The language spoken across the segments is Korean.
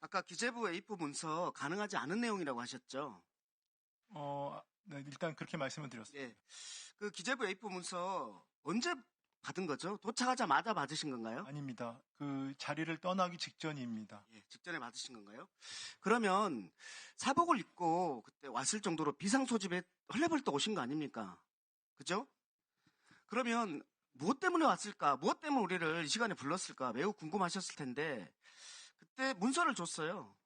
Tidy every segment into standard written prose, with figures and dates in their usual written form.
아까 기재부 A4 문서 가능하지 않은 내용이라고 하셨죠? 네, 일단 그렇게 말씀을 드렸습니다. 예. 그 기재부 A4 문서 언제 받은 거죠? 도착하자마자 받으신 건가요? 아닙니다. 그 자리를 떠나기 직전입니다. 예, 직전에 받으신 건가요? 그러면 사복을 입고 그때 왔을 정도로 비상소집에 헐레벌떡 오신 거 아닙니까? 그죠? 그러면 무엇 때문에 왔을까? 무엇 때문에 우리를 이 시간에 불렀을까? 매우 궁금하셨을 텐데 그때 문서를 줬어요.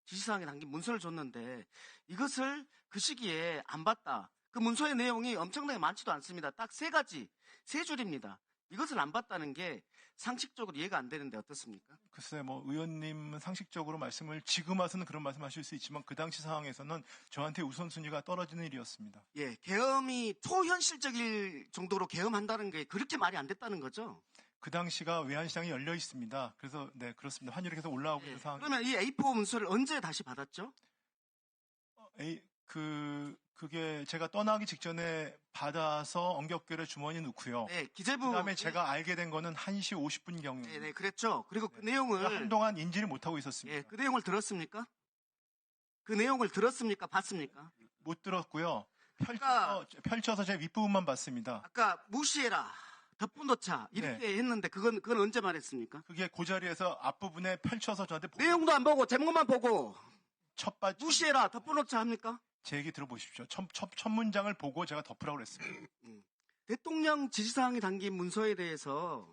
지시사항에 담긴 문서를 줬는데 이것을 그 시기에 안 봤다. 그 문서의 내용이 엄청나게 많지도 않습니다. 딱 세 가지, 세 줄입니다. 이것을 안 봤다는 게 상식적으로 이해가 안 되는데 어떻습니까? 글쎄, 의원님은 상식적으로 말씀을 지금 와서는 그런 말씀하실 수 있지만 그 당시 상황에서는 저한테 우선순위가 떨어지는 일이었습니다. 예, 계엄이 초현실적일 정도로 계엄한다는 게 그렇게 말이 안 됐다는 거죠. 그 당시가 외환시장이 열려 있습니다. 그래서 네, 그렇습니다. 환율이 계속 올라오고 있는 상황. 그러면 이 A4 문서를 언제 다시 받았죠? 그게 제가 떠나기 직전에 받아서 엉겹결에 주머니에 넣고요. 네, 기재부. 그다음에 제가 알게 된 거는 1시 50분 경유. 네, 그랬죠. 그리고 그 내용을 한동안 인지를 못하고 있었습니다. 예, 그 내용을 들었습니까? 그 내용을 들었습니까? 봤습니까? 못 들었고요. 아까 펼쳐서 제 윗부분만 봤습니다. 아까 무시해라, 덮어놓자 이렇게 했는데 그건 언제 말했습니까? 그게 그 자리에서 앞부분에 펼쳐서 저한테 내용도 안 보고 제목만 보고 무시해라, 덮어놓자 합니까? 제 얘기 들어보십시오. 첫 문장을 보고 제가 덮으라고 그랬습니다. 대통령 지시사항이 담긴 문서에 대해서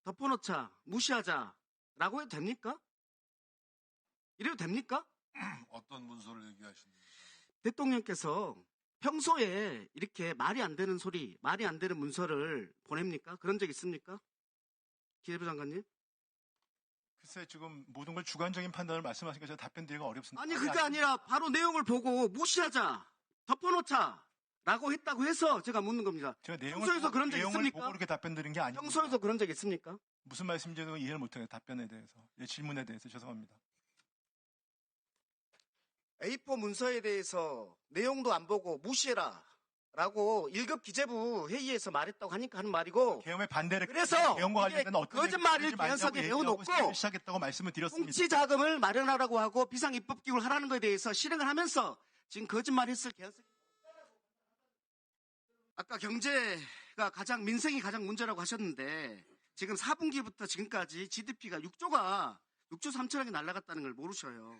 덮어놓자, 무시하자라고 해도 됩니까? 이래도 됩니까? 어떤 문서를 얘기하시는 거예요? 대통령께서 평소에 이렇게 말이 안 되는 소리, 말이 안 되는 문서를 보냅니까? 그런 적 있습니까? 기재부 장관님? 글쎄, 지금 모든 걸 주관적인 판단을 말씀하시니까 제가 답변 드리기가 어렵습니다. 아니, 그게 아니라 바로 내용을 보고 무시하자, 덮어놓자 라고 했다고 해서 제가 묻는 겁니다. 제가 평소에서 그런 적 있습니까? 보고 그렇게 답변 드린 게 아닙니다. 평소에도 그런 적 있습니까? 무슨 말씀인지는 이해를 못해요. 답변에 대해서. 질문에 대해서 죄송합니다. A4 문서에 대해서 내용도 안 보고 무시해라 라고 1급 기재부 회의에서 말했다고 하니까 하는 말이고, 계엄의 반대를 그래서 계엄과 관련된 어떤 거짓말을 개헌석에 내어놓고 시작했다고 말씀을 드렸습니다. 통치 자금을 마련하라고 하고 비상입법기구를 하라는 것에 대해서 실행을 하면서 지금 거짓말했을 개헌석. 아까 경제가 민생이 가장 문제라고 하셨는데 지금 4분기부터 지금까지 GDP가 6조 3천억이 날아갔다는 걸 모르셔요.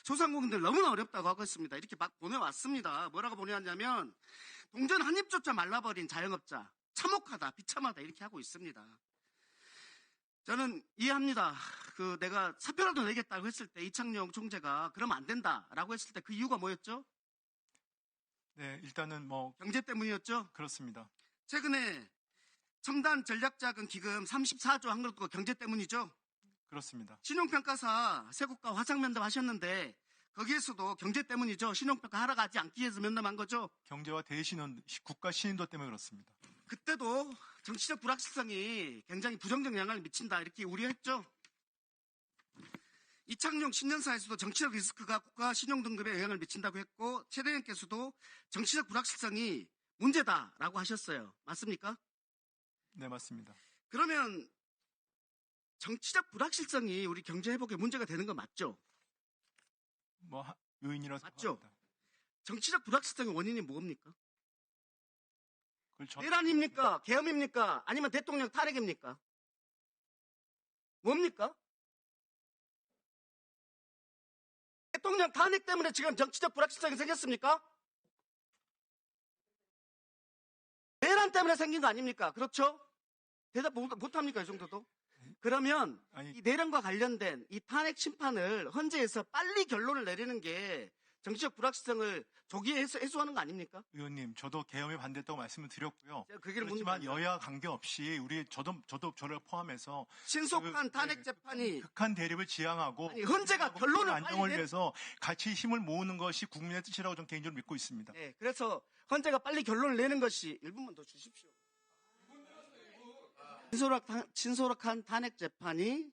소상공인들 너무나 어렵다고 하고 있습니다. 이렇게 막 보내왔습니다. 뭐라고 보내왔냐면 동전 한 입조차 말라버린 자영업자, 참혹하다, 비참하다 이렇게 하고 있습니다. 저는 이해합니다. 내가 사표라도 내겠다고 했을 때 이창용 총재가 그러면 안 된다라고 했을 때 그 이유가 뭐였죠? 네, 일단은 경제 때문이었죠? 그렇습니다. 최근에 첨단 전략자금 기금 34조 한 것도 경제 때문이죠? 그렇습니다. 신용평가사 세국가 화상면담 하셨는데 거기에서도 경제 때문이죠. 신용평가 하러 가지 않기 위해서 면담한 거죠. 경제와 대신은 국가 신인도 때문에 그렇습니다. 그때도 정치적 불확실성이 굉장히 부정적 영향을 미친다 이렇게 우려했죠. 이창용 신년사에서도 정치적 리스크가 국가 신용 등급에 영향을 미친다고 했고 최 대행께서도 정치적 불확실성이 문제다라고 하셨어요. 맞습니까? 네, 맞습니다. 그러면 정치적 불확실성이 우리 경제 회복에 문제가 되는 건 맞죠? 요인이라서 맞죠? 생각합니다. 정치적 불확실성의 원인이 뭡니까? 그걸 내란입니까? 계엄입니까? 아니면 대통령 탄핵입니까? 뭡니까? 대통령 탄핵 때문에 지금 정치적 불확실성이 생겼습니까? 내란 때문에 생긴 거 아닙니까? 그렇죠? 대답 못합니까? 이 정도도? 그러면 이 내란과 관련된 이 탄핵 심판을 헌재에서 빨리 결론을 내리는 게 정치적 불확실성을 조기에 해소하는 거 아닙니까? 의원님, 저도 계엄에 반대했다고 말씀을 드렸고요. 그게 그렇지만 여야 관계없이 저도 저를 포함해서 신속한 탄핵 재판이 극한 대립을 지향하고 헌재가 결론을 안정을 위해서 같이 힘을 모으는 것이 국민의 뜻이라고 저는 개인적으로 믿고 있습니다. 네, 그래서 헌재가 빨리 결론을 내는 것이 1분만 더 주십시오. 신속한 탄핵 재판이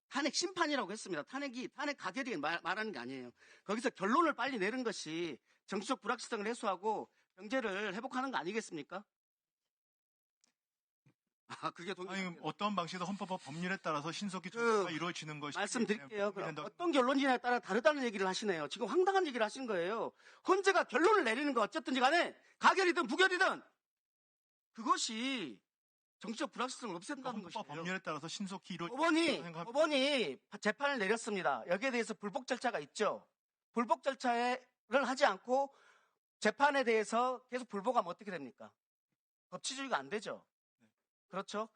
탄핵 심판이라고 했습니다. 탄핵 가결이 말하는 게 아니에요. 거기서 결론을 빨리 내는 것이 정치적 불확실성을 해소하고 경제를 회복하는 거 아니겠습니까? 아, 그게 동기. 아니, 어떤 방식이든 헌법과 법률에 따라서 신속히 그, 조사가 이루어지는 것이 말씀드릴게요. 그럼 된다고 어떤 결론이냐에 따라 다르다는 얘기를 하시네요. 지금 황당한 얘기를 하신 거예요. 헌재가 결론을 내리는 거 어쨌든지 간에 가결이든 부결이든 그것이 정치적 불확실성을 없앤다는 헌법과 것이에요. 법률에 따라서 신속히 이루어진다고 법원이 생각합니다. 재판을 내렸습니다. 여기에 대해서 불복 절차가 있죠. 불복 절차를 하지 않고 재판에 대해서 계속 불복하면 어떻게 됩니까? 법치주의가 안 되죠. 그렇죠?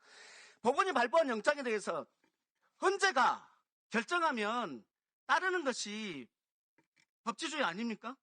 법원이 발부한 영장에 대해서 헌재가 결정하면 따르는 것이 법치주의 아닙니까?